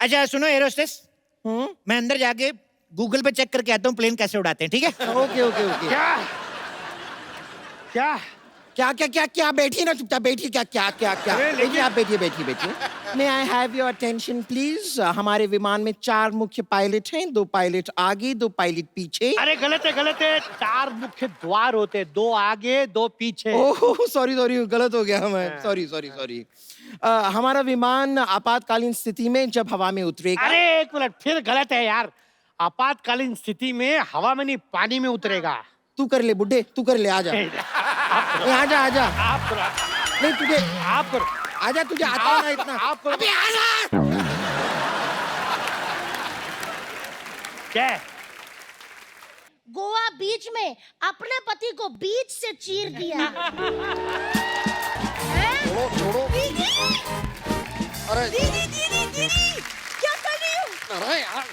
अच्छा सुनो air hostess, मैं अंदर जाके गूगल पे चेक करके आता हूँ प्लेन कैसे उड़ाते हैं, ठीक है? Okay okay okay. क्या क्या क्या क्या क्या बैठिए ना चुपचाप बैठिए। क्या क्या क्या क्या बैठिए, आप बैठिए बैठिए बैठिए। May I have your attention please. हमारे विमान में 4 मुख्य पायलट हैं, 2 पायलट आगे, 2 पायलट पीछे। अरे गलत है। 4 मुख्य द्वार होते, 2 आगे 2 पीछे। ओह सॉरी सॉरी, गलत हो गया मैं। Sorry sorry sorry. हमारा विमान आपातकालीन स्थिति में जब हवा में उतरेगा। अरे 1 मिनट, फिर गलत है यार। आपातकालीन स्थिति में हवा में नहीं, पानी में उतरेगा। तू कर ले बुड्ढे, तू कर ले, आजा। आजा आजा। आप करो, नहीं तुझे, आप करो, आजा, तुझे आता है ना इतना। आप करो। अबे आजा। क्या है? गोवा बीच में अपने पति को बीच से चीर दिया। छोड़ो। दीदी, अरे दीदी, दीदी, दीदी, क्या कर रही हो? अरे यार,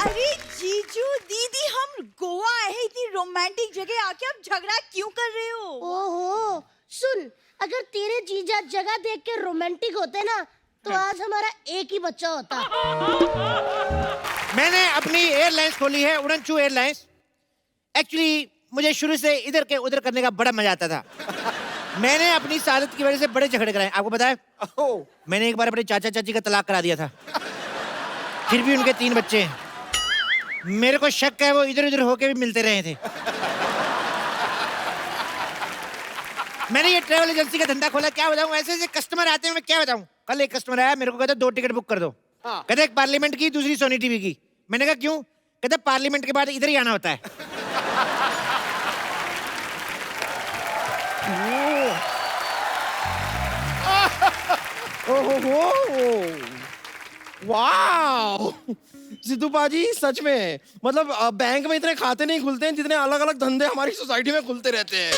अरे जीजू दीदी, हम गोवा आए हैं, इतनी रोमांटिक जगह आके आप झगड़ा क्यों कर रहे हो? ओहो, सुन, अगर तेरे जीजा जगह देख के रोमांटिक होते ना तो आज हमारा एक ही बच्चा होता। मैंने अपनी एयरलाइंस खोली है, उड़नचू एयरलाइंस। एक्चुअली मुझे शुरू से इधर के उधर करने का बड़ा मजा आता था। मैंने अपनी सादत की वजह से बड़े झगड़े कराए, आपको पता है? मैंने एक बार अपने चाचा चाची का तलाक करा दिया था, फिर भी उनके 3 बच्चे हैं। मेरे को शक है वो इधर उधर होके भी मिलते रहे थे। मैंने ये ट्रैवल एजेंसी का धंधा खोला, क्या बताऊं, ऐसे ऐसे कस्टमर आते हैं, मैं क्या बताऊं। कल एक कस्टमर आया, मेरे को कहता 2 टिकट बुक कर दो। कहता एक पार्लियामेंट की, दूसरी सोनी टीवी की। मैंने कहा क्यों? कहता पार्लियामेंट के बाद इधर ही आना होता है। वाह सिद्धू पाजी, सच में मतलब बैंक में इतने खाते नहीं खुलते हैं जितने अलग अलग धंधे हमारी सोसाइटी में खुलते रहते हैं।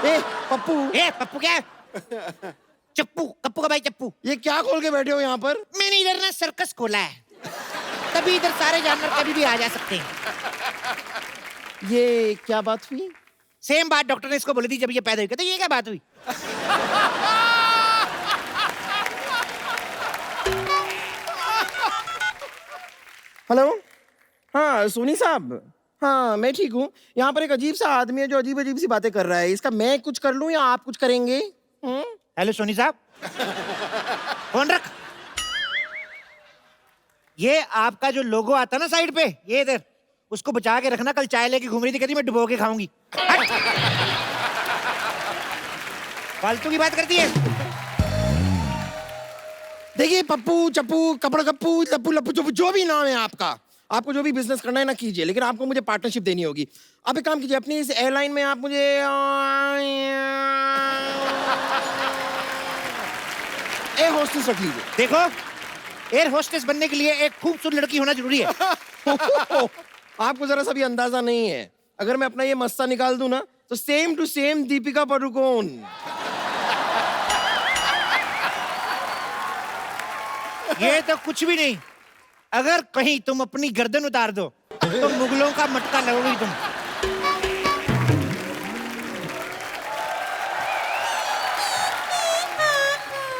ए पप्पू क्या? चप्पू, कप्पू का भाई चप्पू। ये क्या खोल के बैठे हो यहाँ पर? मैंने इधर ना सर्कस खोला है, तभी इधर सारे जानवर कभी भी आ जा सकते हैं। ये क्या बात हुई? सेम बात डॉक्टर ने इसको बोली थी जब ये पैदा हुई। कहते ये क्या बात हुई? हेलो, हाँ सोनी साहब, हाँ मैं ठीक हूँ। यहाँ पर एक अजीब सा आदमी है जो अजीब अजीब सी बातें कर रहा है। इसका मैं कुछ कर लूँ या आप कुछ करेंगे? हेलो सोनी साहब, फोन रख। ये आपका जो लोगो आता ना साइड पे, ये इधर, उसको बचा के रखना। कल चाय लेके घूम रही थी, कहती मैं डुबो के खाऊंगी। फालतू की बात करती है। देखिए पप्पू चप्पू कपड़ कप्पू लप्पू लप्पू चप्पू जो भी नाम है आपका, आपको जो भी बिजनेस करना है ना कीजिए, लेकिन आपको मुझे पार्टनरशिप देनी होगी। आप एक काम कीजिए, अपनी इस एयरलाइन में आप मुझे एयर होस्टेस रख लीजिए। देखो, एयर होस्टेस बनने के लिए एक खूबसूरत लड़की होना जरूरी है। आपको जरा सा भी अंदाजा नहीं है, अगर मैं अपना ये मस्ता निकाल दूं ना तो same to same Deepika Padukone. ये तो कुछ भी नहीं। अगर कहीं तुम अपनी गर्दन उतार दो तो मुगलों का मटका लगोगी तुम।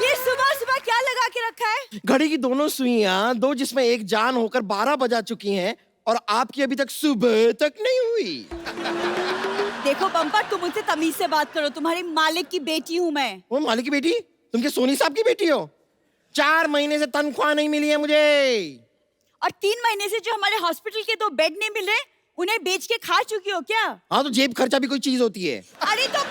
ये सुबह सुबह क्या लगा के रखा है? घड़ी की दोनों सुइयां, 2 जिसमें एक जान होकर 12 बजा चुकी हैं और आपकी अभी तक सुबह तक नहीं हुई। देखो बम्पर, तुम मुझसे तमीज से बात करो, तुम्हारे मालिक की बेटी हूँ मैं। वो मालिक की बेटी? तुम क्या सोनी साहब की बेटी हो? 4 महीने से तनख्वाह नहीं मिली है मुझे। और 3 महीने से जो हमारे हॉस्पिटल के 2 बेड नहीं मिल रहे, उन्हें बेच के खा चुकी हो क्या? हाँ तो जेब खर्चा भी कोई चीज होती है। अरे तो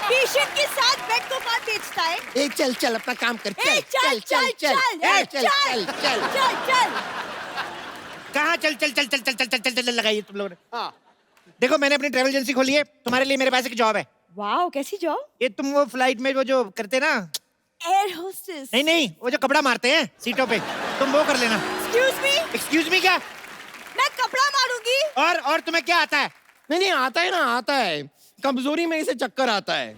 पेशेंट के साथ बेड को कौन बेचता है? ए चल चल अपना काम कर, चल चल चल चल ए, चल चल चल चल चल। कहाँ चल चल चल चल चल चल चल चल चल लगाइए तुम लोगों ने। हाँ देखो, मैंने अपनी ट्रैवल एजेंसी खोली है, तुम्हारे लिए मेरे पास एक जॉब है। वाओ, कैसी जॉब? ये तुम वो फ्लाइट में वो जो करते ना, एयर होस्टेस। नहीं वो जो कपड़ा मारते हैं सीटों पे, तुम वो कर लेना। एक्सक्यूज मी क्या? मैं कपड़ा मारूंगी। और तुम्हें क्या आता है? नहीं आता है ना, आता है। कमजोरी में इसे चक्कर आता है,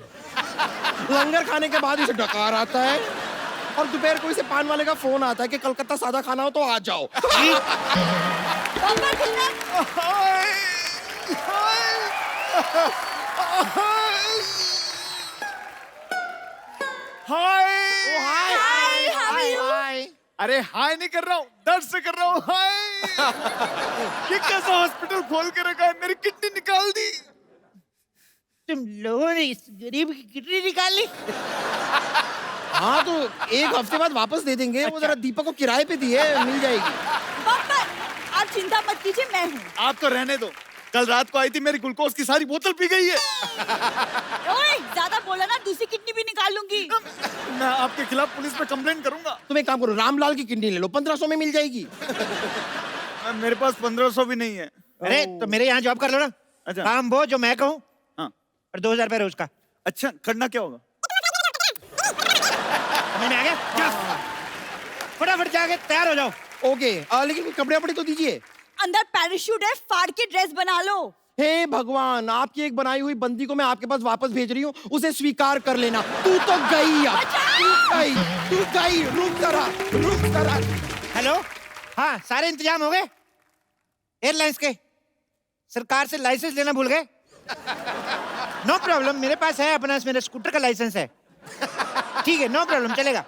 लंगर खाने के बाद इसे डकार आता है, और दोपहर को इसे पान वाले का फोन आता है कि कलकत्ता सादा खाना हो तो आ जाओ। हाय हाय हाय हाय। अरे हाय नहीं कर रहा हूँ, दर्द से कर रहा हूँ हाय। ये कैसा हॉस्पिटल खोल के रखा है, मेरी किडनी निकाल दी। तुम लोगों ने इस गरीब की किडनी निकाल ली। हाँ तो 1 हफ्ते बाद वापस दे देंगे। वो जरा दीपक को किराए पे दिए, मिल जाएगी। पापा आप चिंता मत कीजिए, मैं हूँ। आप तो रहने दो, कल रात को आई थी, मेरी ग्लूकोज की सारी बोतल पी गई है। ओए ज्यादा बोला ना, दूसरी किडनी भी निकाल लूंगी। मैं आपके खिलाफ पुलिस में कंप्लेन करूंगा। तुम एक काम करो, रामलाल की किडनी ले लो, 1500 में मिल जाएगी। मेरे पास 1500 भी नहीं है। अरे तो मेरे यहाँ जॉब कर लो ना। अच्छा। काम वो जो मैं कहूँ, हाँ। और 2000 रुपये रोज का। अच्छा, करना क्या होगा? समझ में आ गया? फटाफट जाके तैयार हो जाओ। ओके, लेकिन कुछ कपड़े वपड़े तो दीजिए। अंदर पैराशूट है, फाड़ के ड्रेस बना लो। हे भगवान, आपकी एक बनाई हुई बंदी को मैं आपके पास वापस भेज रही हूँ, उसे स्वीकार कर लेना। तू तो गई अब, तू गई। रुक जरा। हेलो, हाँ सारे इंतजाम हो गए एयरलाइंस के? सरकार से लाइसेंस लेना भूल गए? नो प्रॉब्लम, मेरे पास है अपना, मेरे स्कूटर का लाइसेंस है। ठीक है, नो प्रॉब्लम, चलेगा।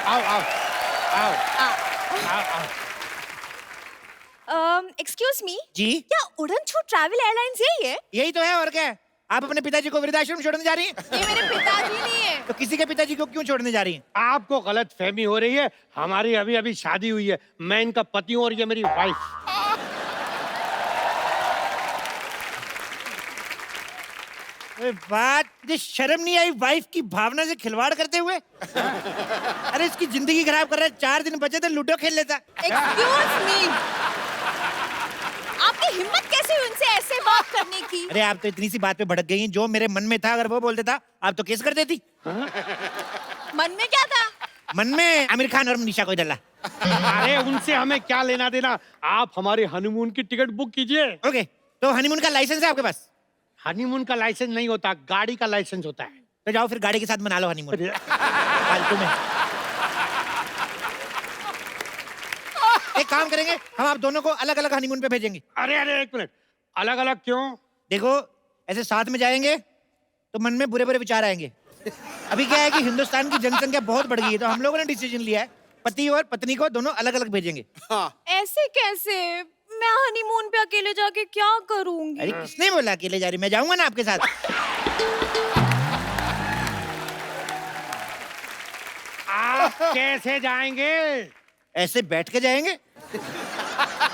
आओ आओ आओ आओ आओ। एक्सक्यूज मी, जी, क्या उड़न छू ट्रैवल एयरलाइंस यही है? यही तो है, और क्या है? आप अपने पिताजी को वृद्धाश्रम छोड़ने जा रही हैं? ये मेरे पिताजी नहीं है। तो किसी के पिताजी को क्यों छोड़ने जा रही हैं? आपको गलत फहमी हो रही है। हमारी अभी अभी शादी हुई है, मैं इनका पति हूँ और ये मेरी वाइफ। बात मुझे शर्म नहीं आई वाइफ की भावना से खिलवाड़ करते हुए? अरे इसकी जिंदगी खराब कर रहा है। 4 दिन बचे थे, लूडो खेल लेता। एक्सक्यूज मी, आपकी हिम्मत कैसे हुई उनसे ऐसे बात करने की? अरे आप तो इतनी सी बात पे भड़क गई हैं। जो मेरे मन में था अगर वो बोल देता आप तो केस कर देती। मन में क्या था? मन में आमिर खान और मनीषा को डला। अरे उनसे हमें क्या लेना देना, आप हमारे हनीमून की टिकट बुक कीजिए। ओके, तो हनीमून का लाइसेंस है आपके पास? हनीमून का लाइसेंस नहीं होता, गाड़ी का लाइसेंस होता है। तो जाओ फिर गाड़ी के साथ मना लो हनीमून। अरे, फालतू में। एक काम करेंगे, हम आप दोनों को अलग अलग हनीमून पे भेजेंगे। अरे एक मिनट, अलग अलग क्यों? देखो, ऐसे साथ में जाएंगे तो मन में बुरे बुरे विचार आएंगे। अभी क्या है कि हिंदुस्तान की जनसंख्या बहुत बढ़ गई है, तो हम लोगों ने डिसीजन लिया है पति और पत्नी को दोनों अलग अलग भेजेंगे। ऐसे कैसे? मैं हनीमून पे अकेले जाके क्या करूंगी? अरे किसने बोला अकेले जा रही? मैं जाऊंगा ना आपके साथ। आप कैसे जाएंगे? ऐसे बैठ के जाएंगे?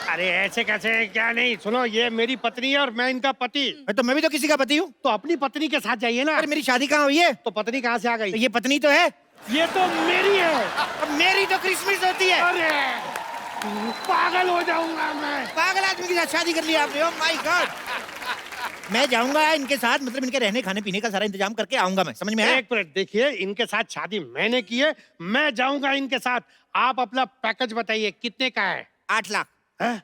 अरे ऐसे कैसे, क्या नहीं, सुनो, ये मेरी पत्नी है और मैं इनका पति। तो मैं भी तो किसी का पति हूँ। तो अपनी पत्नी के साथ जाइए ना। अरे मेरी शादी कहाँ हुई है? तो पत्नी कहाँ से आ तो गई? ये पत्नी तो है। ये तो मेरी है। अब मेरी तो क्रिसमस होती है। अरे पागल हो जाऊंगा मैं। पागल आदमी के साथ शादी कर लिया आपने? Oh my God. मैं जाऊंगा इनके साथ, मतलब इनके रहने खाने पीने का सारा इंतजाम करके आऊंगा मैं। समझ में आया? एक मिनट, देखिए, इनके साथ शादी मैंने की है, मैं जाऊंगा इनके साथ। आप अपना पैकेज बताइए, कितने का है? 8 लाख। हैं?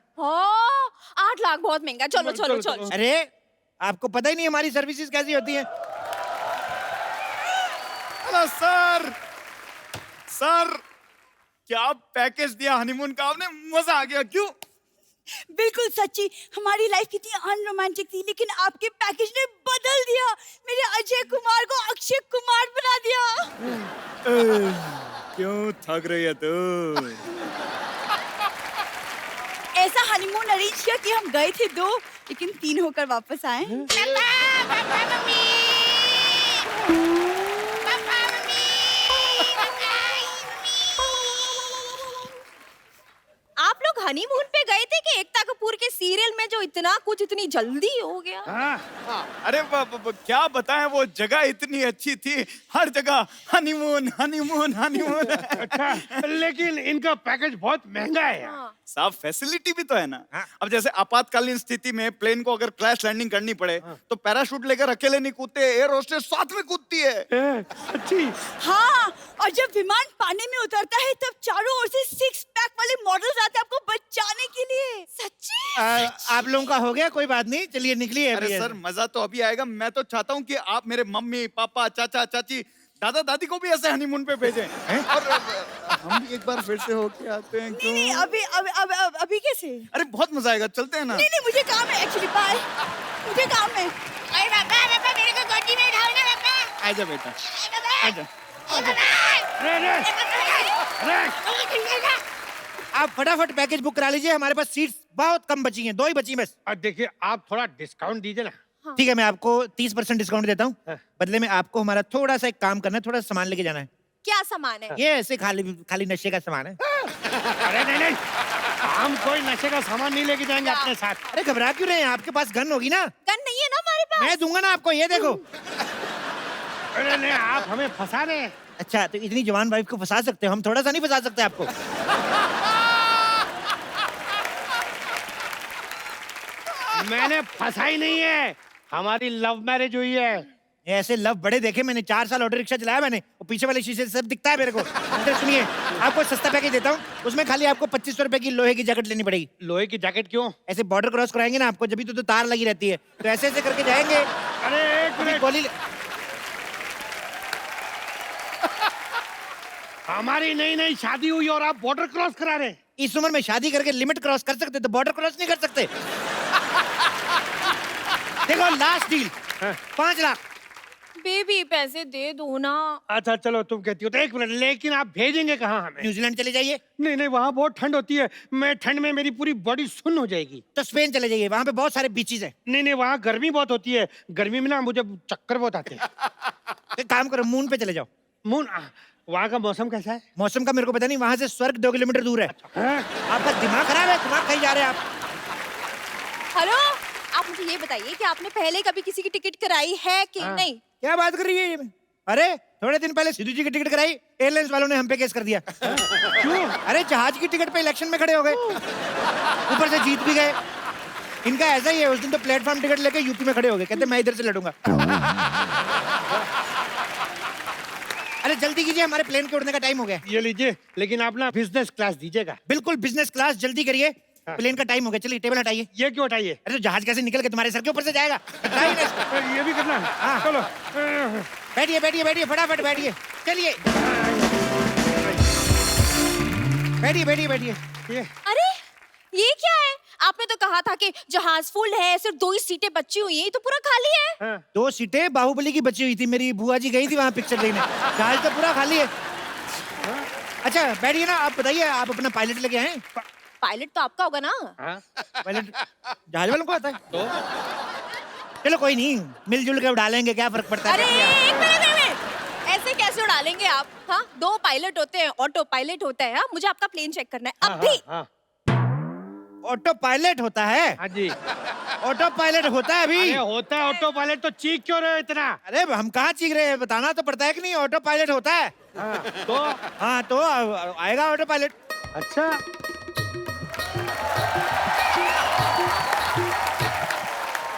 8 लाख बहुत महंगा। चलो चलो चलो, चलो, चलो। अरे आपको पता ही नहीं हमारी सर्विसेज कैसी होती है। हेलो सर, सर क्या पैकेज दिया हनीमून का आपने, मजा आ गया। क्यों? बिल्कुल सच्ची, हमारी लाइफ कितनी अनरोमांटिक थी, लेकिन आपके पैकेज ने बदल दिया। मेरे अजय कुमार को अक्षय कुमार बना दिया। क्यों थक रही है तू? ऐसा हनीमून अरेंज किया कि हम गए थे 2, लेकिन 3 होकर वापस आए। आप लोग हनीमून पे गए थे कि एकता कपूर के सीरियल में जो इतना कुछ इतनी जल्दी हो गया? हाँ? अरे क्या बताएं, वो जगह इतनी अच्छी थी, हर जगह हनीमून हनीमून हनीमून। अच्छा, लेकिन इनका पैकेज बहुत महंगा है यार। साहब फैसिलिटी भी तो है ना। हाँ। अब जैसे आपातकालीन स्थिति में प्लेन को अगर क्रैश लैंडिंग करनी पड़े तो पैराशूट लेकर अकेले नहीं कूदते, एयर होस्टेस साथ में कूदती है। अच्छी। हाँ, और जब विमान पानी में उतरता है तब चारों ओर से 6 पैक वाले मॉडल्स आते हैं आपको बचाने के लिए। सच्ची? आप लोगों का हो गया, कोई बात नहीं, चलिए निकलिए। अरे सर मजा तो अभी आएगा। मैं तो चाहता हूँ कि आप मेरे मम्मी पापा चाचा चाची दादा दादी को भी ऐसे हनीमून पे भेजें। और हम भी एक बार फिर से होके आते हैं। क्यों? नहीं, अभी कैसे? अरे बहुत मजा आएगा, चलते हैं ना। नहीं, मुझे काम है एक्चुअली। बाय, मुझे काम है। अरे पापा मेरे को गोदी में उठाओ ना पापा। आजा बेटा, आजा। अरे अरे आप फटाफट पैकेज बुक करा लीजिए, हमारे पास सीट्स बहुत कम बची हैं, 2 ही बची हैं बस। देखिए आप थोड़ा डिस्काउंट दीजिए ना। ठीक है, मैं आपको 30% डिस्काउंट देता हूँ। हाँ। बदले में आपको हमारा थोड़ा सा एक काम करना है, थोड़ा सा सामान लेके जाना है। क्या सामान है? ये ऐसे खाली खाली नशे का सामान है। अरे नहीं नहीं, हम कोई नशे का सामान नहीं लेके जाएंगे अपने साथ। अरे घबरा क्यों रहे हैं, आपके पास गन होगी ना? गन नहीं है ना हमारे पास। मैं दूंगा ना आपको, ये देखो। अरे नहीं, आप हमें फंसा रहे हैं। अच्छा, तो इतनी जवान वाइफ को फंसा सकते हो, हम थोड़ा सा नहीं फंसा सकते आपको? मैंने फंसा ही नहीं है, हमारी लव मैरिज हुई है। ये ऐसे लव बड़े देखे मैंने, 4 साल ऑटो रिक्शा चलाया मैंने, वो पीछे वाले शीशे से सब दिखता है मेरे को। अंदर सुनिए, आपको सस्ता पैकेज देता हूँ, उसमें खाली आपको 2500 रुपए की लोहे की जैकेट लेनी पड़ेगी। लोहे की जैकेट क्यों? ऐसे बॉर्डर क्रॉस कराएंगे ना आपको, जब भी तो तार लगी रहती है, तो ऐसे ऐसे करके जाएंगे। अरे एक अभी मिनट, गोली हमारी नई नई शादी हुई और आप बॉर्डर क्रॉस करा रहे हैं। इस उम्र में शादी करके लिमिट क्रॉस कर सकते, तो बॉर्डर क्रॉस नहीं कर सकते। देखो लास्ट डील, 5 लाख। बेबी पैसे दे दो ना। अच्छा चलो तुम कहती हो तो एक मिनट, लेकिन आप भेजेंगे कहाँ हमें? न्यूजीलैंड चले जाइए, नहीं नहीं, वहाँ बहुत ठंड होती है, मैं ठंड में मेरी पूरी बॉडी सुन्न हो जाएगी। तो स्पेन चले जाइए, वहां पे बहुत सारे बीचेस हैं। नहीं नहीं, वहाँ गर्मी बहुत होती है, गर्मी में ना मुझे चक्कर बहुत आते हैं। एक काम करो, मून पे चले जाओ। मून, वहाँ का मौसम कैसा है? मौसम का मेरे को पता नहीं, वहां से स्वर्ग 2 किलोमीटर दूर है। हाँ? आपका दिमाग खराब है, दिमाग खाई जा रहे हैं आप। हेलो, आप मुझे ये बताइए कि आपने पहले कभी किसी की टिकट कराई है कि हाँ। नहीं? क्या बात कर रही है ये? अरे थोड़े दिन पहले सिद्धू जी की टिकट कराई, एयरलाइंस वालों ने हम पे केस कर दिया। क्यों? अरे जहाज की टिकट पे इलेक्शन में खड़े हो गए, ऊपर से जीत भी गए। इनका ऐसा ही है, उस दिन तो प्लेटफॉर्म टिकट लेके यूपी में खड़े हो गए, कहते मैं इधर से लड़ूंगा। अरे जल्दी कीजिए, हमारे प्लेन के उड़ने का टाइम हो गया। ये लीजिए, लेकिन आप ना बिजनेस क्लास दीजिएगा। बिल्कुल बिजनेस क्लास, जल्दी करिए, प्लेन का टाइम हो गया। चलिए टेबल हटाइए। ये क्यों हटाइए? अरे तो जहाज कैसे निकल के तुम्हारे सर के ऊपर से जाएगा? हटाइए ना इसको। ये भी करना है? हाँ। चलो। बैठिए बैठिए बैठिए, फटाफट बैठिए, चलिए बैठिए बैठिए बैठिए। ये अरे ये क्या है? आपने तो कहा था कि जहाज फुल है, सिर्फ 2 ही सीटें बची हुई हैं, ये तो पूरा खाली है। हाँ। 2 सीटें बाहुबली की बची हुई थी, मेरी बुआ जी गई थी वहां पिक्चर देखने, जहाज तो पूरा खाली है। अच्छा बैठिए ना, आप बताइए, आप अपना पायलट लेके आए? पायलट तो आपका होगा ना? हाँ? पायलट जहाज वालों को आता है तो? चलो कोई नहीं, मिलजुल के उड़ा लेंगे, क्या फर्क पड़ता अरे है? एक मिनट, ऐसे कैसे उड़ा लेंगे आप? हाँ, 2 पायलट होते हैं, ऑटो पायलट होता है। हाँ, मुझे आपका प्लेन चेक करना है अभी। हाँ, ऑटो पायलट होता है? हाँ जी। ऑटो पायलट होता है अभी? अरे होता है ऑटो पायलट, तो चीख क्यों रहे हो इतना? अरे हम कहाँ चीख रहे हैं, बताना तो पड़ता है कि नहीं, ऑटो पायलट होता है। तो हाँ तो आएगा ऑटो पायलट। अच्छा,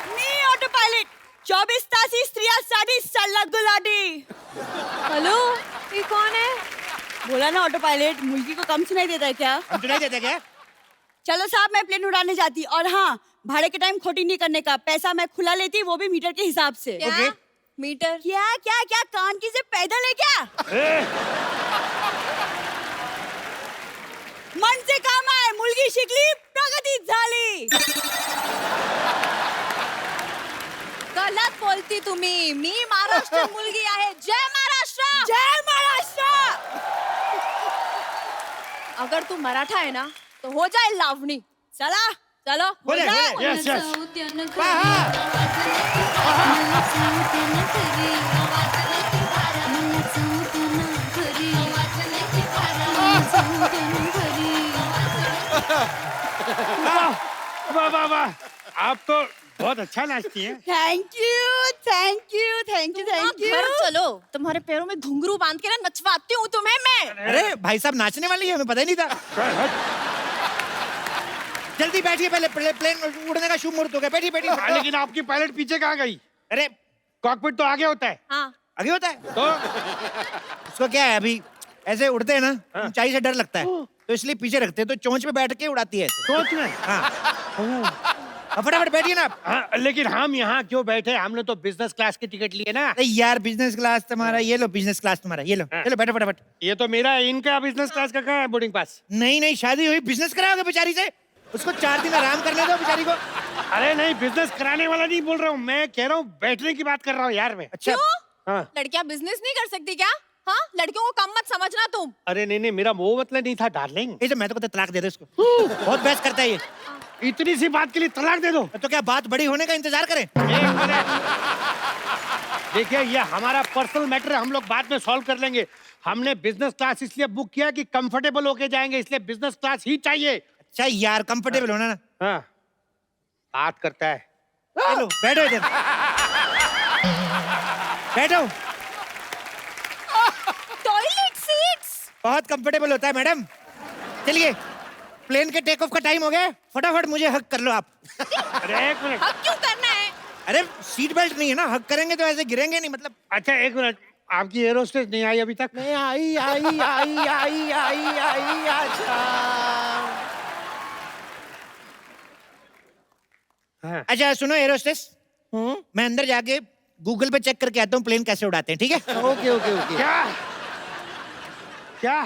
मी ऑटो पायलट 24 तासी स्त्रियासाठी सल्ला गुलाटी। हेलो, ये कौन है? बोला ना ऑटो पायलट, मुर्गी को कम सुनाई देता है क्या? हम सुनाई देते क्या? चलो साहब, मैं प्लेन उड़ाने जाती, और हाँ, भाड़े के टाइम खोटी नहीं करने का, पैसा मैं खुला लेती, वो भी मीटर के हिसाब से। ओके। मीटर? क्या क्या क्या, कान की से पैदल है क्या? मन से काम आहे, मुलगी शिकली, प्रगती झाली। गलत बोलती तुम्ही, मी महाराष्ट्र मुलगी आहे। जय महाराष्ट्र, जय महाराष्ट्र। अगर तू मराठा है ना, तो हो जाए लावणी। चला चलो, हो जाए, जाए। हो यस यस। वाह वाह वाह, आप तो बहुत अच्छा नाचती हैं। Thank you thank you thank you thank you. घर चलो, तुम्हारे पैरों में घुंघरू बांध के ना नचवाती हूँ तुम्हें मैं। अरे भाई साहब नाचने वाली है, हमें पता ही नहीं था। जल्दी बैठिए, पहले प्लेन उड़ने का शुभ मुहूर्त हो गया, बैठिए बैठिए। लेकिन आपकी पायलट पीछे कहाँ गई? अरे कॉकपिट तो आगे होता है। हाँ, आगे होता है तो उसको क्या है, अभी ऐसे उड़ते हैं ना, ऊंचाई से डर लगता है, तो इसलिए पीछे रखते हैं, तो चोंच पे बैठ के उड़ाती है ऐसे। सोच में। हाँ अब फटाफट बैठिए ना आप। हाँ, लेकिन हम यहाँ क्यों बैठे? हमने तो बिजनेस क्लास की टिकट ली है ना। अरे यार बिजनेस क्लास तुम्हारा, ये लो बिजनेस क्लास तुम्हारा, ये लो, चलो बैठो फटाफट। ये तो मेरा है, इनका बिजनेस क्लास का कहाँ है बोर्डिंग पास? नहीं नहीं, शादी हुई, बिजनेस कराओगे बेचारी से? उसको 4 दिन आराम करने दो बेचारी को। अरे नहीं, बिजनेस कराने वाला नहीं बोल रहा हूँ मैं, कह रहा हूँ बैठने की बात कर रहा हूँ यार मैं। अच्छा क्यों? हाँ। लड़कियां बिजनेस नहीं कर सकती क्या? हाँ, लड़कियों को कम मत समझना तुम। अरे नहीं नहीं, मेरा वो मतलब नहीं था डार्लिंग। ये जो मैं तो कहता तलाक दे दे इसको, बहुत बहस करता है ये। इतनी सी बात के लिए तलाक दे दो? तो क्या बात बड़ी होने का इंतजार करें? एक मिनट, देखिए ये हमारा पर्सनल मैटर है, हम लोग बाद में सॉल्व कर लेंगे। हमने बिजनेस क्लास इसलिए बुक किया कि कंफर्टेबल होके जाएंगे, इसलिए बिजनेस क्लास ही चाहिए। अच्छा यार, कंफर्टेबल होना ना। हाँ, बात करता है। चलो बैठो इधर, बैठो। Toilet seats. बहुत कंफर्टेबल होता है मैडम। चलिए, प्लेन के टेक ऑफ का टाइम हो गया, फटाफट मुझे हक कर लो आप। अरे एक मिनट, हक क्यों करना है? अरे सीट बेल्ट नहीं है ना, हक करेंगे तो ऐसे गिरेंगे नहीं, मतलब। अच्छा एक मिनट, आपकी एयर होस्टेस नहीं आई अभी तक? नहीं आई आई आई आई आई आई अच्छा। हाँ। अच्छा सुनो एयर होस्टेस, मैं अंदर जाके गूगल पे चेक करके आता हूँ प्लेन कैसे उड़ाते हैं, ठीक है? Okay okay okay. क्या क्या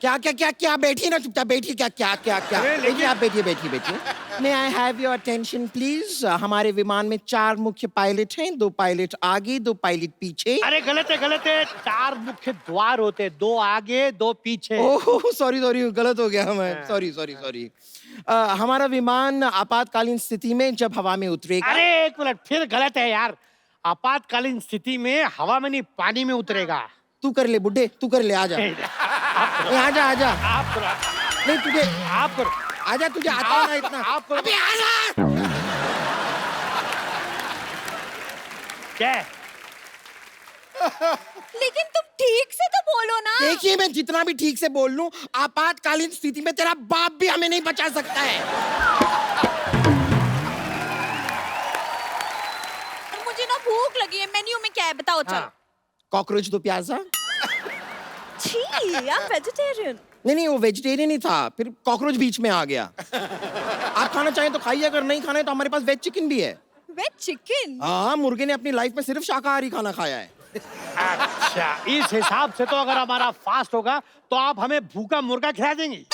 क्या क्या क्या क्या बैठिए ना चुपचाप, बैठिए। क्या क्या क्या क्या अरे लेकिन- बैठिए, आप बैठिए बैठिए बैठिए। May I have your attention please. हमारे विमान में 4 मुख्य पायलट हैं, 2 पायलट आगे, 2 पायलट पीछे। अरे गलत है गलत है, 4 मुख्य द्वार होते हैं, 2 आगे 2 पीछे। ओह सॉरी सॉरी, गलत हो गया मैं, सॉरी सॉरी सॉरी। हमारा विमान आपातकालीन स्थिति में जब हवा में उतरेगा। अरे एक मिनट, फिर गलत है यार। आपातकालीन स्थिति में हवा में नहीं, पानी में उतरेगा। तू कर ले बुड्ढे, तू कर ले, आजा। ए, आजा आजा। आप करो, नहीं तुझे, आप करो, आजा, तुझे आता है ना इतना। आप करो। अबे आजा। क्या है? लेकिन तुम ठीक से तो बोलो ना। देखिए, मैं जितना भी ठीक से बोल लूं, आपातकालीन स्थिति में तेरा बाप भी हमें नहीं बचा सकता है। मुझे ना भूख लगी है, मेन्यू में क्या है बताओ। चल। हाँ। कॉकरोच दो प्याजा। छी, आई एम वेजिटेरियन। नहीं वो वेजिटेरियन ही था, फिर कॉकरोच बीच में आ गया। आप खाना चाहें तो खाइए, अगर नहीं खाना है तो हमारे पास वेज चिकन भी है। Veg chicken? हाँ, मुर्गे ने अपनी लाइफ में सिर्फ शाकाहारी खाना खाया है। अच्छा, इस हिसाब से तो अगर हमारा फास्ट होगा तो आप हमें भूखा मुर्गा खिला देंगी।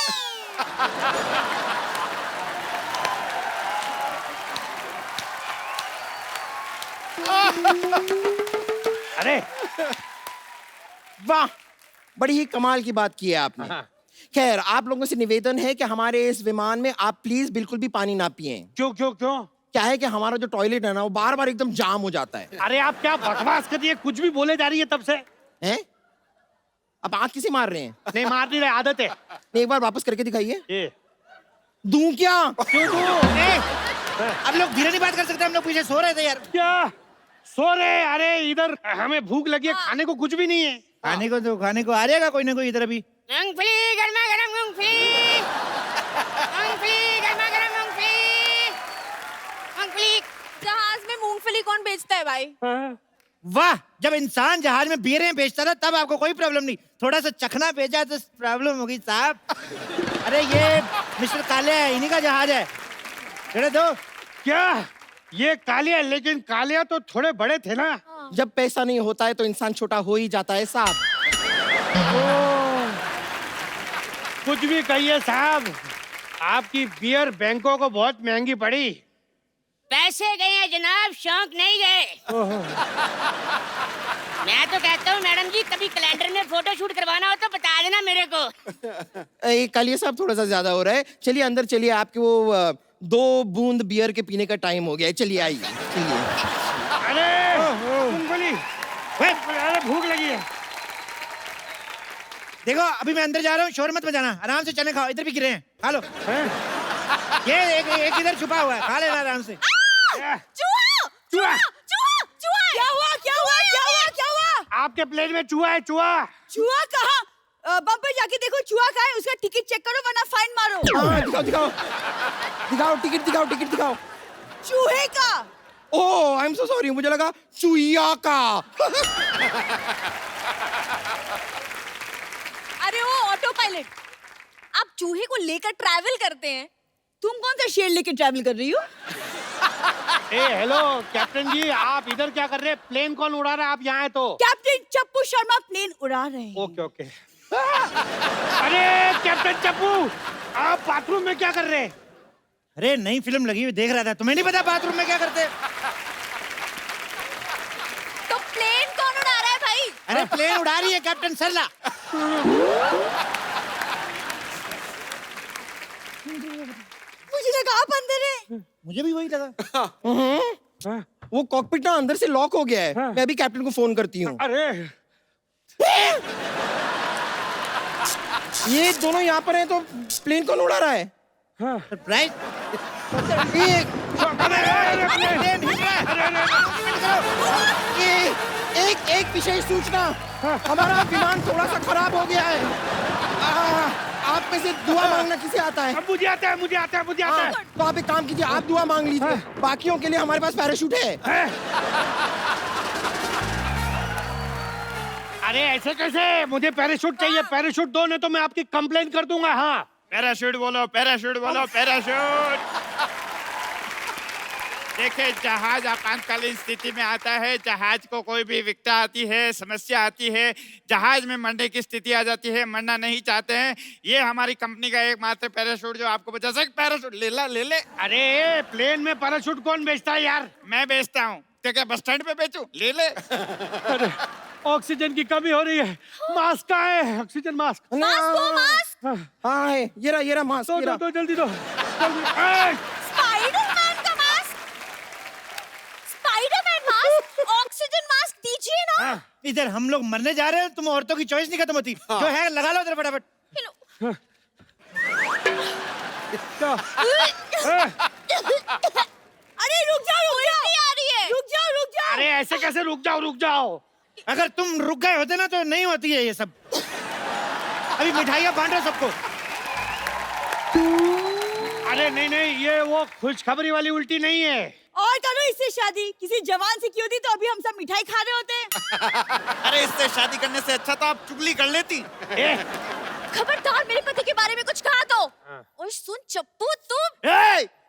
अरे वाह, बड़ी ही कमाल की बात की है आपने। हाँ। खैर, आप लोगों से निवेदन है कि हमारे इस विमान में आप प्लीज बिल्कुल भी पानी ना पिएं। क्यों क्यों क्यों? क्या है कि हमारा जो टॉयलेट है ना, वो बार बार एकदम जाम हो जाता है। अरे आप क्या बकवास कर रही है, कुछ भी बोले जा रही है तब से। हैं? आप आंख किसे मार रहे हैं? नहीं मार नहीं रहे, आदत है। नहीं, एक बार वापस करके दिखाइए। ये दूं क्या? क्यों तू? अब लोग धीरे नहीं बात कर सकते, हम लोग पीछे सो रहे थे यार। क्या सो रहे? अरे इधर हमें भूख लगी है, खाने को कुछ भी नहीं है। खाने को तो खाने को आ जाएगा कोई ना कोई इधर अभी। मूंगफली गर्मा गर्म मूंगफली, मूंगफली गर्मा गर्म मूंगफली, मूंगफली। जहाज में मूंगफली कौन बेचता है भाई? वाह, जब इंसान जहाज में बियरें बेचता था तब आपको कोई प्रॉब्लम नहीं, थोड़ा सा चखना भेजा तो प्रॉब्लम होगी साहब। अरे ये मिस्टर काले है, इन्हीं का जहाज है। चढ़े दो। क्या ये कालिया? लेकिन कालिया तो थोड़े बड़े थे ना। जब पैसा नहीं होता है तो इंसान छोटा हो ही जाता है साहब। कुछ भी कहिए साहब, आपकी बियर बैंकों को बहुत महंगी पड़ी। पैसे गए हैं जनाब, शौक नहीं गए। मैं तो कहता हूँ मैडम जी, कभी कैलेंडर में फोटो शूट करवाना हो तो बता देना मेरे को। कालिया साहब, थोड़ा सा ज्यादा हो रहा है। चलिए अंदर चलिए, आपके वो 2 बूंद बियर के पीने का टाइम हो गया है। चलिए आइए, चलिए। अरे मूंगफली, अरे भूख लगी है। देखो अभी मैं अंदर जा रहा हूँ, शोर मत बजाना, आराम से चने खाओ, इधर भी गिरे हैं, खा लो। ये एक इधर छुपा हुआ है, खा लेना आराम से। चूहा! चूहा! चूहा! चूहा! क्या हुआ? क्या हुआ? क्या हुआ? क्या हुआ? आपके प्लेन में चूहा है, चूहा। चूहा कहाँ? बम्पर जाके देखो चूहा कहाँ है, उसका टिकट चेक करो वरना फाइन मारो। हाँ, दिखाओ दिखाओ दिखाओ, टिकट दिखाओ, टिकट दिखाओ। चूहे का। ओह, आई एम सो सॉरी, मुझे लगा चुईया का। अरे वो ऑटो पायलट, आप चूहे को लेकर ट्रैवल करते हैं। तुम कौन सा शेर लेके ट्रैवल कर रही हो? ए हेलो कैप्टन जी, आप इधर क्या कर रहे हैं? प्लेन कौन उड़ा रहा है? आप यहाँ है तो? कैप्टन चप्पू शर्मा प्लेन उड़ा रहे हैं। Okay okay. अरे कैप्टन चप्पू, आप बाथरूम में क्या कर रहे हैं? अरे नई फिल्म लगी हुई देख रहा था, तुम्हें नहीं पता बाथरूम में क्या करते हैं? तो प्लेन कौन उड़ा रहा है भाई? अरे प्लेन उड़ा रही है कैप्टन सरला। मुझे लगा आप अंदर है। मुझे भी वही लगा। वो कॉकपिट ना अंदर से लॉक हो गया है। मैं अभी कैप्टन को फोन करती हूँ। अरे ये दोनों यहाँ पर हैं तो प्लेन कौन उड़ा रहा है? सरप्राइज। एक विशेष सूचना, हमारा विमान थोड़ा सा खराब हो गया है। आप में से दुआ मांगना किसे आता है? मुझे आता है, मुझे आता है, मुझे आता है। तो आप एक काम कीजिए, आप दुआ मांग लीजिए। बाकियों के लिए हमारे पास पैराशूट है। अरे ऐसे कैसे? मुझे पैराशूट चाहिए। पैराशूट दो, नहीं तो मैं आपकी कंप्लेन कर दूंगा। हाँ, पैराशूट बोलो, पैराशूट बोलो, पैराशूट। देखिए, जहाज आपातकालीन स्थिति में आता है। जहाज को कोई भी विकटा आती है, समस्या आती है, जहाज में मरने की स्थिति आ जाती है, मरना नहीं चाहते हैं, ये हमारी कंपनी का एकमात्र पैराशूट जो आपको बचा सकता। पैराशूट ले ले। अरे प्लेन में पैराशूट कौन बेचता है यार? मैं बेचता हूँ। तो क्या बस स्टैंड पे बेचूं? ले ले। अरे ऑक्सीजन की कमी हो रही है। मास्क का है, ऑक्सीजन मास्क। मास्क हाँ है, ये रहा मास्क। दो जल्दी दो। स्पाइडरमैन का mask, Spiderman mask, oxygen mask दीजिए ना। इधर हम लोग मरने जा रहे हैं, तुम औरतों की चॉइस नहीं खत्म होती। जो है लगा लो इधर फटाफट। अरे रुक जाओ, उल्टी आ रही है। रुक जाओ। अरे ऐसे कैसे? रुक जाओ। अगर तुम रुक गए होते ना तो नहीं होती है ये सब। अभी मिठाइयाँ बांटो सबको। अरे नहीं, ये वो खुशखबरी वाली उल्टी नहीं है। और करो इससे शादी। किसी जवान से की होती तो अभी हम सब मिठाई खा रहे होते। अरे इससे शादी करने से अच्छा तो आप चुगली कर लेती। खबरदार मेरे पति के बारे में कुछ कहा तो। और सुन चप्पू, तुम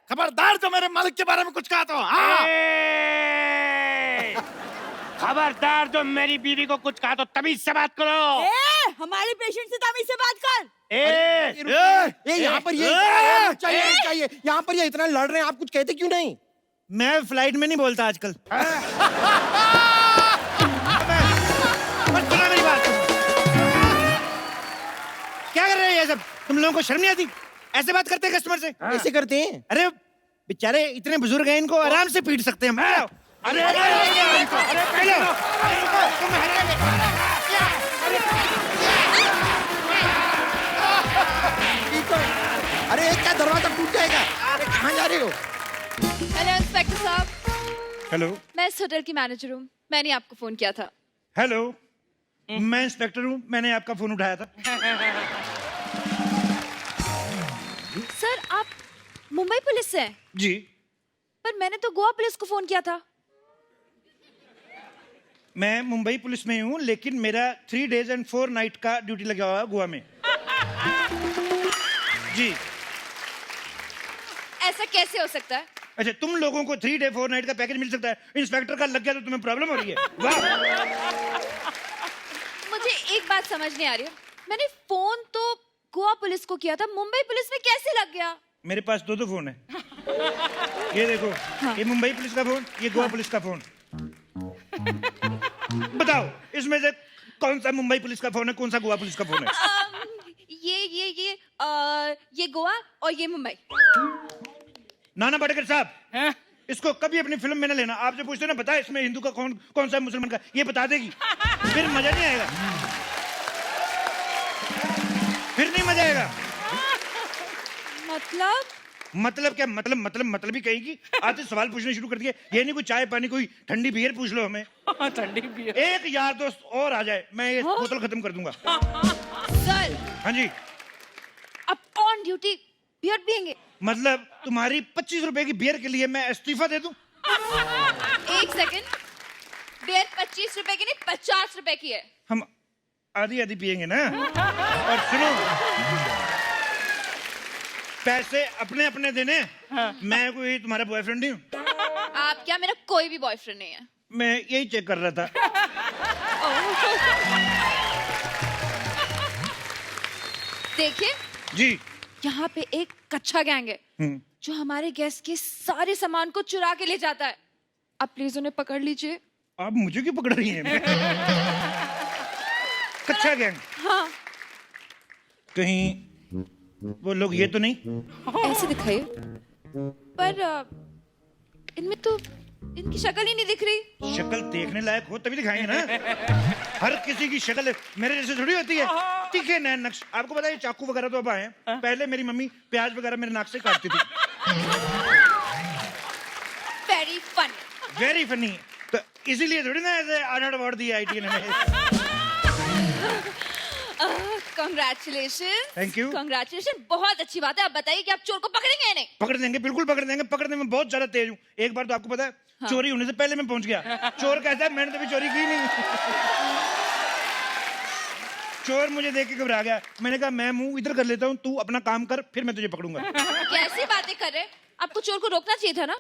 खबरदार जो मेरे मालिक के बारे में कुछ कहा तो। खबरदार जो मेरी बीवी को कुछ कहा तो तमीज से बात करो। हमारे पेशेंट से तमीज से बात कर। यहाँ पर ये चाहिए। यहाँ पर ये इतना लड़ रहे हैं, आप कुछ कहते क्यों नहीं? मैं फ्लाइट में नहीं बोलता आजकल। मत सुना मेरी बात। क्या कर रहे हैं ये सब? तुम लोगों को शर्म नहीं आती? ऐसे बात करते हैं कस्टमर से? ऐसे करते हैं? अरे बेचारे इतने बुजुर्ग हैं, इनको आराम से पीट सकते हैं हम। अरे अरे क्या दरवाजा टूट जाएगा? अरे कहाँ जा रहे हो? हेलो इंस्पेक्टर साहब, हेलो। मैं इस होटल की मैनेजर हूँ। मैंने आपको फोन किया था। हेलो, मैं इंस्पेक्टर हूँ, मैंने आपका फोन उठाया था। सर आप मुंबई पुलिस से हैं? जी। पर मैंने तो गोवा पुलिस को फोन किया था। मैं मुंबई पुलिस में हूँ, लेकिन मेरा 3 days and 4 nights का ड्यूटी लगा हुआ है गोवा में। जी। ऐसा कैसे हो सकता है? अच्छा, तुम लोगों को 3 day 4 night का पैकेज मिल सकता है, इंस्पेक्टर का लग गया तो तुम्हें प्रॉब्लम हो रही है? वाह। मुझे एक बात समझ नहीं आ रही है। मैंने फोन तो गोवा पुलिस को किया था, मुंबई पुलिस में कैसे लग गया? मेरे पास 2 फोन है। ये देखो, ये मुंबई पुलिस का फोन, ये गोवा पुलिस का फोन। बताओ इसमें से कौन सा मुंबई पुलिस का फोन है, कौन सा गोवा पुलिस का फोन है? ये गोवा और ये मुंबई। नाना पाटेकर साहब, इसको कभी अपनी फिल्म में न लेना। आपसे पूछते ना, बता इसमें हिंदू का कौन सा मुसलमान का, ये बता देगी, फिर मजा नहीं आएगा। फिर नहीं मजा आएगा। मतलब क्या? मतलब ही कहेगी। आते सवाल पूछने शुरू कर दिए। ये नहीं कोई चाय पानी, कोई ठंडी बियर पूछ लो हमें। ठंडी बियर। एक यार दोस्त और आ जाए, मैं ये बोतल खत्म कर दूंगा। सर, हाँ जी। अब ऑन ड्यूटी बियर पियेंगे? मतलब तुम्हारी 25 रुपए की बियर के लिए मैं इस्तीफा दे दूं? एक सेकंड, बियर 25 रुपए की नहीं 50 रुपए की है। हम आधी आधी पियेंगे ना। और सुनो, पैसे अपने अपने देने। मैं कोई तुम्हारा बॉयफ्रेंड नहीं हूँ। आप क्या? मेरा कोई भी बॉयफ्रेंड नहीं है। मैं यही चेक कर रहा था। देखिए जी। यहाँ पे एक कच्चा गैंग है जो हमारे गेस्ट के सारे सामान को चुरा के ले जाता है। आप प्लीज उन्हें पकड़ लीजिए। आप मुझे क्यों पकड़ रही हैं? कच्चा गैंग। हाँ कहीं वो लोग ये तो नहीं? ऐसे दिखाइए, पर इनमें तो इनकी शक्ल ही नहीं दिख रही। शक्ल देखने लायक हो तभी दिखाएंगे ना। हर किसी की शक्ल मेरे जैसे थोड़ी होती है। तीखे नैन नक्श। आपको पता है चाकू वगैरह तो अब आए हैं, पहले मेरी मम्मी प्याज वगैरह मेरे नाक से काटती थी। Very funny. Very funny. तो इसीलिए थोड़ी ना ऐसे आर्ट अवार्ड दिया ITN ने। कंग्रेचुलेशन। Thank you. कंग्रेचुलेशन, बहुत अच्छी बात है। आप बताइए कि आप चोर को पकड़ेंगे या नहीं? पकड़ देंगे, बिल्कुल पकड़ देंगे। पकड़ने में बहुत ज्यादा तेज हूँ। एक बार तो आपको पता है चोरी होने से पहले मैं पहुंच गया। चोर कहता है मैंने तो भी चोरी की नहीं। चोर मुझे देख के घबरा गया। मैंने कहा मैं मुंह इधर कर लेता हूँ, तू अपना काम कर, फिर मैं तुझे पकड़ूंगा। कैसी बातें कर रहे हैं? आपको चोर को रोकना चाहिए था ना।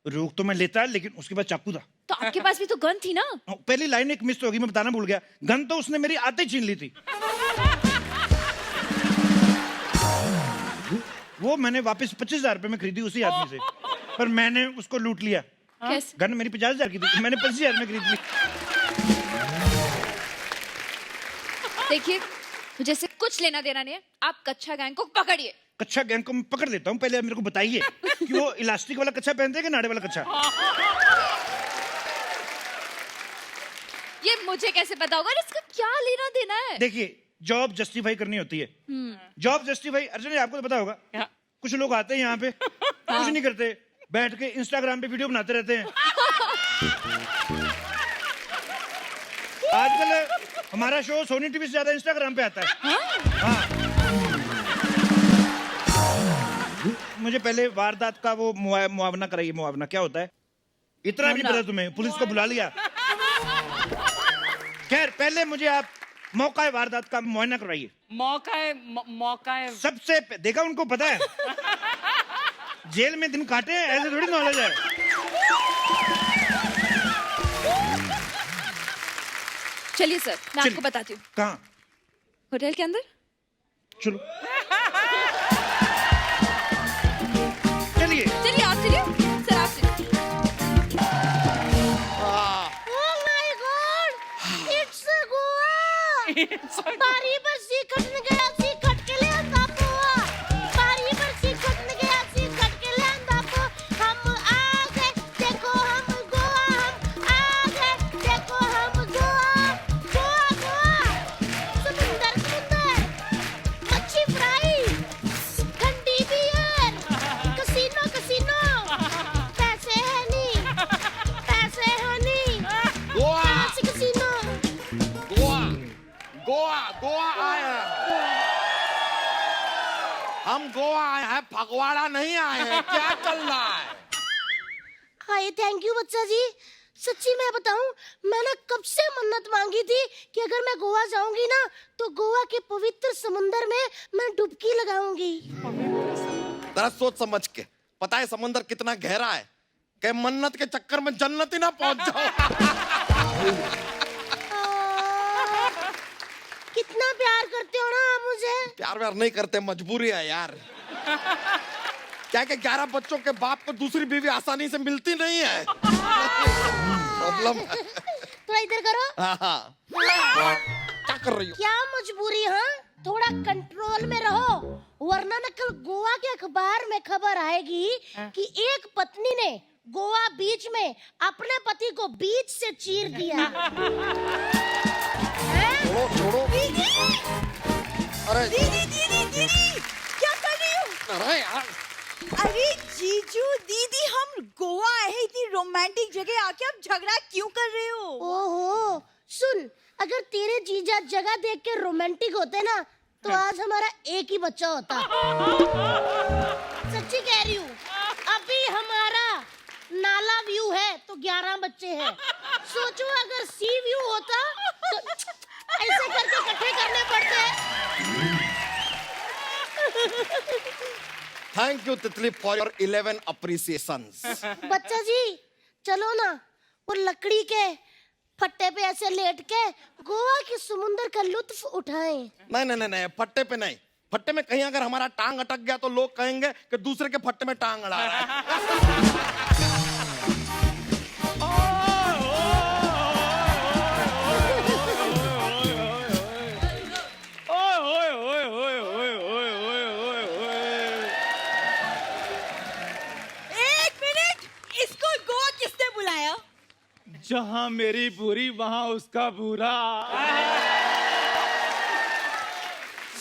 रोक तो मैं लेता, लेकिन उसके बाद चाकू था। तो आपके पास भी तो गन थी ना। पहली लाइन एक मिस हो गई, मैं बताना भूल गया। गन तो उसने मेरी आते ही छीन ली थी। वो मैंने वापस 25,000 रुपए में खरीदी उसी आदमी से, पर मैंने उसको लूट लिया। कैसे? गन मेरी 50,000 की थी, मैंने 25,000 में खरीद ली। देखिए, मुझे इससे कुछ लेना देना नहीं है। आप कच्चा गैंग को पकड़िए। कच्चा गैंग को मैं पकड़ लेता हूँ, पहले आप मेरे को बताइए कि वो इलास्टिक वाला कच्चा पहनते हैं कि नाड़े वाला कच्चा? ये मुझे कैसे पता होगा? इसका क्या लेना देना है? देखिए, जॉब जस्टिफाई करनी होती है। जॉब जस्टिफाई, अर्जुन आपको तो पता होगा। कुछ लोग आते हैं यहाँ पे, कुछ नहीं करते, बैठ के इंस्टाग्राम पे वीडियो बनाते रहते हैं। आजकल हमारा शो सोनी टीवी से ज्यादा इंस्टाग्राम पे आता है। हाँ। मुझे पहले वारदात का वो मुआवना कराइए। मुआवना क्या होता है? इतना भी नहीं पता तुम्हें? पुलिस को बुला लिया। खैर, पहले मुझे आप मौका वारदात का मुआयना करवाइए। मौका सबसे देखा, उनको पता है जेल में दिन काटे हैं, ऐसे थोड़ी नॉलेज है। चलिए सर, मैं आपको बताती हूँ। कहाँ? होटल के अंदर। चलो चलिए। चलिए, आप चलिए सर, आप चलिए। Oh my God! It's Goa! बारी पर सीखट ने गया, सीखट के लिए अंधा पोहा। बारी पर सीखट ने गया, सीखट के लिए अंधा पोहा। हम आ गए, देखो हम गोवा, हम आ गए, देखो हम गोवा। गोवा, गोवा, समुंदर, समुंदर, मच्छी फ्राई, ठंडी बियर, कसीनो, कसीनो, पैसे है नहीं, पैसे है नहीं, पैसे कसीनो। गोवा आए हैं। हम गोवा आए हैं, फगवाड़ा नहीं आए हैं। क्या चल रहा है? हाय, थैंक यू बच्चा जी। सच्ची मैं बताऊं, मैंने कब से मन्नत मांगी थी कि अगर मैं गोवा जाऊंगी ना, तो गोवा के पवित्र समुंदर में मैं डुबकी लगाऊंगी। जरा सोच समझ के। पता है समंदर कितना गहरा है? कि मन्नत के चक्कर में जन्नत ही ना पहुंच जाओ। कितना प्यार करते हो ना आप मुझे। प्यार व्यार नहीं करते, मजबूरी है यार। क्या कि 11 बच्चों के बाप को दूसरी बीवी आसानी से मिलती नहीं है। प्रॉब्लम है। थोड़ा इधर करो। हाँ। क्या कर रही हो? क्या मजबूरी? हाँ, थोड़ा कंट्रोल में रहो, वरना न कल गोवा के अखबार में खबर आएगी कि एक पत्नी ने गोवा बीच में अपने पति को बीच से चीर दिया। छोड़ो। दीदी, अरे दीदी, दीदी, दीदी, क्या कर रही हो? अरे यार, अरे जीजू, दीदी, हम गोवा आए हैं, इतनी रोमांटिक जगह आके आप झगड़ा क्यों कर रहे हो? ओहो, सुन, अगर तेरे जीजा जगह देख के रोमांटिक होते ना, तो आज हमारा एक ही बच्चा होता। सच्ची कह रही हूँ। अभी हमारा नाला व्यू है तो 11 बच्चे हैं। सोचो अगर सी व्यू होता तो ऐसे करके इकट्ठे करने पड़ते हैं। थैंक यू तितली फॉर योर 11 अप्रिसिएशंस। बच्चा जी, चलो ना, वो लकड़ी के फट्टे पे ऐसे लेट के गोवा के समुंदर का लुत्फ उठाएं। नहीं, फट्टे पे नहीं। फट्टे में कहीं अगर हमारा टांग अटक गया तो लोग कहेंगे कि दूसरे के फट्टे में टांग अड़ा रहा है। जहाँ मेरी बुरी वहाँ उसका बुरा।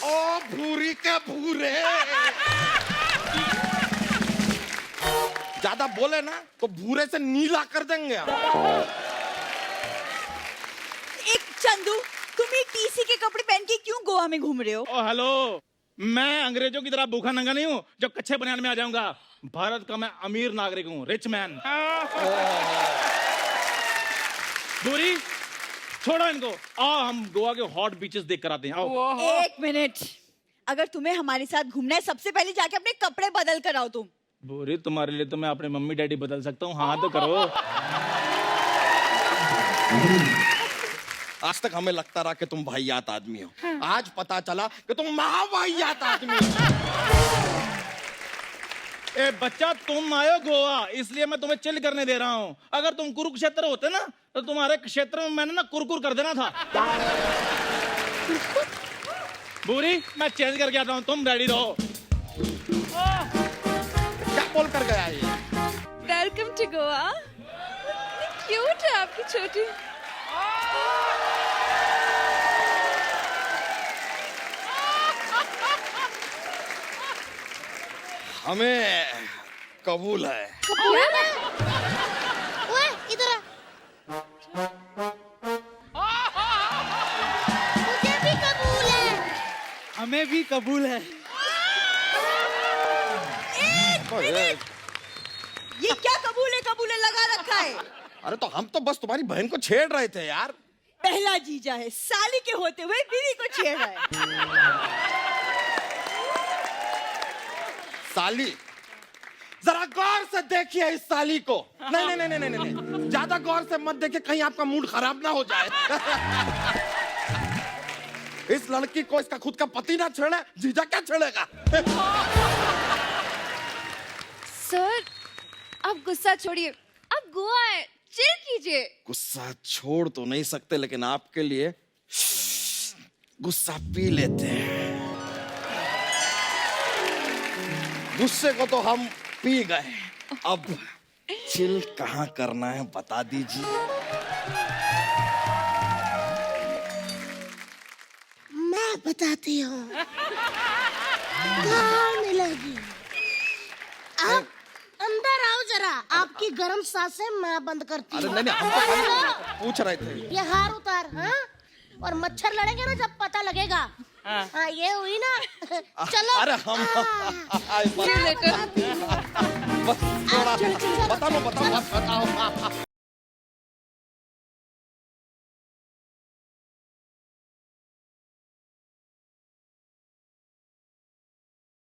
ओ भूरी के भूरे, ज्यादा बोले ना तो भूरे से नीला कर देंगे। एक चंदू, तुम ये टीसी के कपड़े पहन के क्यों गोवा में घूम रहे हो? ओ हेलो, मैं अंग्रेजों की तरह भूखा नंगा नहीं हूँ जो कच्चे बनियान में आ जाऊंगा। भारत का मैं अमीर नागरिक हूँ, रिच मैन। दूरी छोड़ो इनको, आओ हम गोवा के हॉट बीचेस देख कर आते हैं। आओ। एक मिनट, अगर तुम्हें हमारे साथ घूमना है सबसे पहले जाके अपने कपड़े बदल कर आओ तुम। बुरी, तुम्हारे लिए तो मैं अपने मम्मी डैडी बदल सकता हूँ। हाँ तो करो। आज तक हमें लगता रहा कि तुम वाहियात आदमी हो, आज पता चला कि तुम महावाहियात आदमी हो। ए बच्चा, तुम आयो गोवा इसलिए मैं तुम्हें चिल करने दे रहा हूँ। अगर तुम कुरुक्षेत्र होते ना तो तुम्हारे क्षेत्र में मैंने ना कुरकुर कर देना था। बुरी, मैं चेंज करके आता हूँ, तुम रेडी रहो। क्या बोल कर गया ये? Welcome to Goa. क्यूट है आपकी छोटी। हमें कबूल है। ओए इधर आ। मुझे भी कबूल है। हमें भी कबूल है। ये क्या कबूल है लगा रखा है? अरे तो हम तो बस तुम्हारी बहन को छेड़ रहे थे यार। पहला जीजा है, साली के होते हुए बीवी को छेड़ रहा है। साली, जरा गौर से देखिए इस साली को। नहीं नहीं नहीं नहीं नहीं, ज्यादा गौर से मत देखिए, कहीं आपका मूड खराब ना हो जाए। इस लड़की को इसका खुद का पति ना छेड़े, जीजा क्या छेड़ेगा? सर, आप गुस्सा छोड़िए, आप गोवा है, चिल कीजिए। गुस्सा छोड़ तो नहीं सकते, लेकिन आपके लिए गुस्सा पी लेते हैं। गुस्से को तो हम पी गए, अब चिल कहाँ करना है बता दीजिए। मैं बताती हूँ। कहाँ मिलेगी? आप अंदर आओ जरा, आपकी गर्म सांसें मैं बंद करती अरे हूँ। नहीं नहीं, हम तो खाली पूछ रहे थे। ये हार उतार, हाँ? और मच्छर लड़ेंगे ना जब पता लगेगा। हाँ, ये हुई ना। चलो। अरे हम See you later. बस थोड़ा बताओ बताओ बताओ।